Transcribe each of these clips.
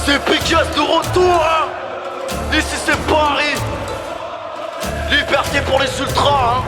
C'est Picasso de retour, hein. Ici c'est Paris. Liberté pour les ultras, hein.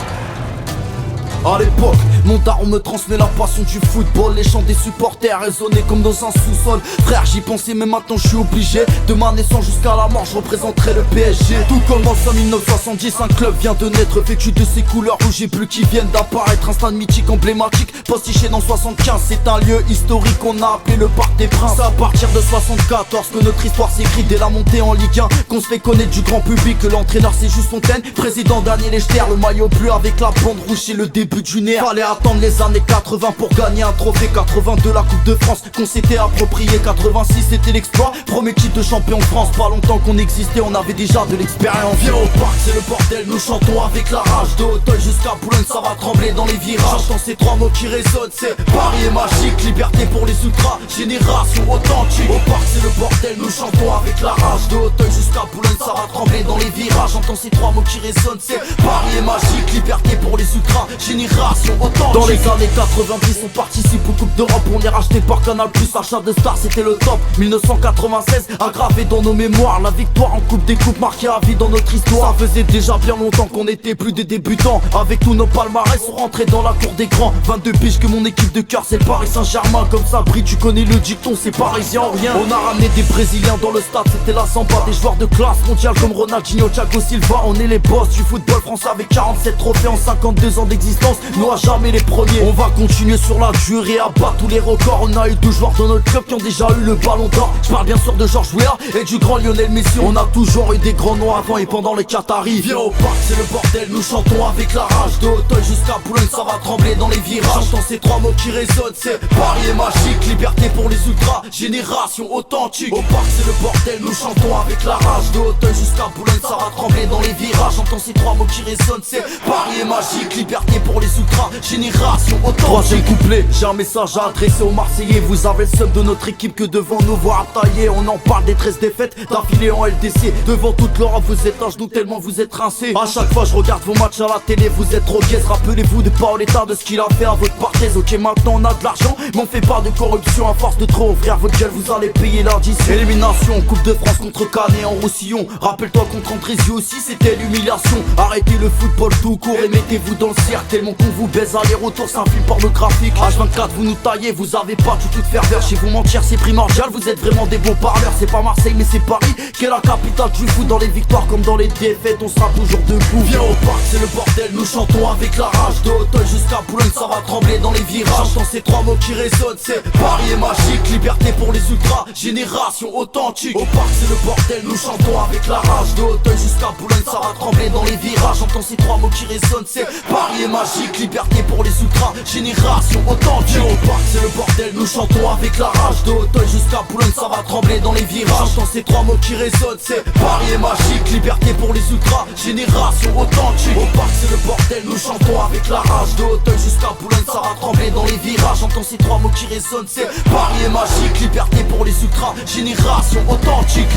À l'époque, mon daron me transmet la passion du football. Les chants des supporters résonnaient comme dans un sous-sol. Frère, j'y pensais mais maintenant je suis obligé. De ma naissance jusqu'à la mort, je représenterai le PSG. Tout commence en 1970, un club vient de naître, vêtu de ces couleurs rouges et bleues qui viennent d'apparaître. Un stade mythique, emblématique, postiché dans 75. C'est un lieu historique qu'on a appelé le Parc des Princes. C'est à partir de 74 que notre histoire s'écrit. Dès la montée en Ligue 1, qu'on se fait connaître du grand public. Que l'entraîneur c'est Juste Fontaine, président Daniel Echter. Le maillot bleu avec la bande rouge et le début d'une ère. Fallait attendre les années 80 pour gagner un trophée. 82 la Coupe de France qu'on s'était approprié. 86 c'était l'exploit, premier titre de champion de France. Pas longtemps qu'on existait, on avait déjà de l'expérience. Viens au parc, c'est le bordel, nous chantons avec la rage. De Hauteuil jusqu'à Boulogne, ça va trembler dans les virages. J'entends ces trois mots qui résonnent, c'est Paris est magique, liberté pour les ultras, génération authentique. Au parc c'est le bordel, nous chantons avec la rage. De Hauteuil jusqu'à Boulogne, ça va trembler dans les virages. J'entends ces trois mots qui résonnent, c'est Paris est magique, liberté pour les ultras, génération authentique. Dans les années 90 on participe aux Coupes d'Europe. On est racheté par Canal+, achat de stars c'était le top. 1996 aggravé dans nos mémoires. La victoire en Coupe des Coupes marquée à vie dans notre histoire. Ça faisait déjà bien longtemps qu'on n'était plus des débutants. Avec tous nos palmarès on rentrait dans la cour des grands. 22 piges que mon équipe de cœur c'est le Paris Saint-Germain. Comme ça brille, tu connais le dicton, c'est parisien en rien. On a ramené des Brésiliens dans le stade, c'était la samba. Des joueurs de classe mondiale comme Ronaldinho, Thiago Silva. On est les boss du football français avec 47 trophées en 52 ans d'existence. Nous à jamais les premiers. On va continuer sur la durée à battre tous les records. On a eu deux joueurs dans notre club qui ont déjà eu le ballon d'or. Je parle bien sûr de Georges Weah et du grand Lionel Messi. On a toujours eu des grands noms avant et pendant les Qataris. Viens au parc, c'est le bordel, nous chantons avec la rage. De Hauteuil jusqu'à Boulogne, ça va trembler dans les virages. J'entends ces trois mots qui résonnent, c'est Paris est magique, liberté pour les ultras, génération authentique. Au parc c'est le bordel, nous chantons avec la rage. De Hauteuil jusqu'à Boulogne, ça va trembler dans les virages. J'entends ces trois mots qui résonnent, c'est Paris est magique, liberté pour les ultras, génération authentique. Troisième couplet, j'ai un message à adresser aux Marseillais. Vous avez le seum de notre équipe que devant nous voir tailler. On en parle des 13 défaites d'affilée en LDC. Devant toute l'Europe vous êtes à genoux tellement vous êtes rincés. A chaque fois je regarde vos matchs à la télé, vous êtes trop gaze. Rappelez-vous de Paoletta, de ce qu'il a fait à votre parthèse. Ok maintenant on a de l'argent mais on fait pas de corruption. À force de trop ouvrir votre gueule vous allez payer l'addition. Élimination, Coupe de France contre Canet en Roussillon. Rappelle-toi contre Andrézieux aussi c'était l'humiliation. Arrêtez le football tout court et mettez-vous dans le cirque. Tellement qu'on vous baise aller-retour, c'est un film pornographique. H24 vous nous taillez, vous avez pas du tout de ferveur. Chez vous mentir c'est primordial, vous êtes vraiment des bons parleurs. C'est pas Marseille mais c'est Paris qui est la capitale du foot. Dans les victoires comme dans les défaites on sera toujours debout. Viens au parc c'est le bordel, nous chantons avec la rage. De Hauteuil jusqu'à Boulogne ça va trembler dans les virages. J'entends ces trois mots qui résonnent, c'est Paris est magique, liberté pour les ultras, génération authentique. Au parc c'est le bordel, nous chantons avec la rage. De Hauteuil jusqu'à Boulogne ça va trembler dans les virages. J'entends ces trois mots qui résonnent, c'est Paris est magique, liberté pour les ultras, génération authentique. Viens au parc c'est le bordel, nous chantons avec la rage. De Hauteuil jusqu'à Boulogne ça va trembler dans les virages. J'entends ces trois mots qui résonnent, c'est Paris est magique, liberté pour les ultras, génération authentique. Au parc c'est le bordel, nous chantons avec la rage. De Hauteuil jusqu'à Boulogne ça va trembler dans les virages. J'entends ces trois mots qui résonnent, c'est Paris est magique, liberté pour les ultras, génération authentique.